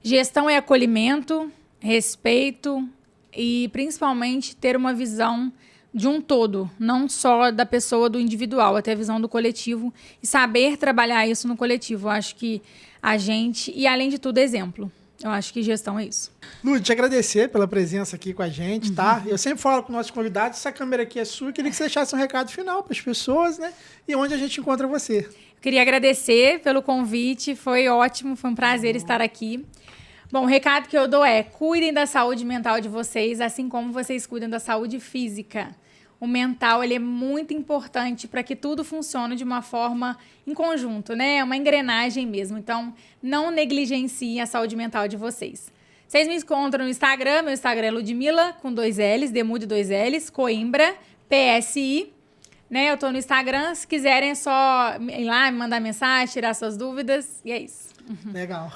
Gestão é acolhimento, respeito e, principalmente, ter uma visão de um todo, não só da pessoa, do individual, até a visão do coletivo e saber trabalhar isso no coletivo. Eu acho que a gente, e além de tudo, exemplo. Eu acho que gestão é isso. Lud, te agradecer pela presença aqui com a gente, tá? Eu sempre falo com nossos convidados, essa câmera aqui é sua, eu queria que você deixasse um recado final para as pessoas, né? E onde a gente encontra você. Queria agradecer pelo convite, foi ótimo, foi um prazer estar aqui. Bom, o recado que eu dou é: cuidem da saúde mental de vocês, assim como vocês cuidam da saúde física. O mental, ele é muito importante para que tudo funcione de uma forma em conjunto, né? É uma engrenagem mesmo. Então, não negligenciem a saúde mental de vocês. Vocês me encontram no Instagram, meu Instagram é Ludmila, com 2 L's, Demude 2 L's, Coimbra, PSI. Né? Eu tô no Instagram, se quiserem é só ir lá, me mandar mensagem, tirar suas dúvidas, e é isso. Legal.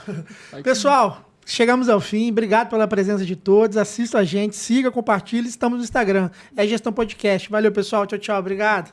Pessoal, Chegamos ao fim. Obrigado pela presença de todos. Assista a gente, siga, compartilhe. Estamos no Instagram. É Gestão Podcast. Valeu, pessoal. Tchau, tchau. Obrigado.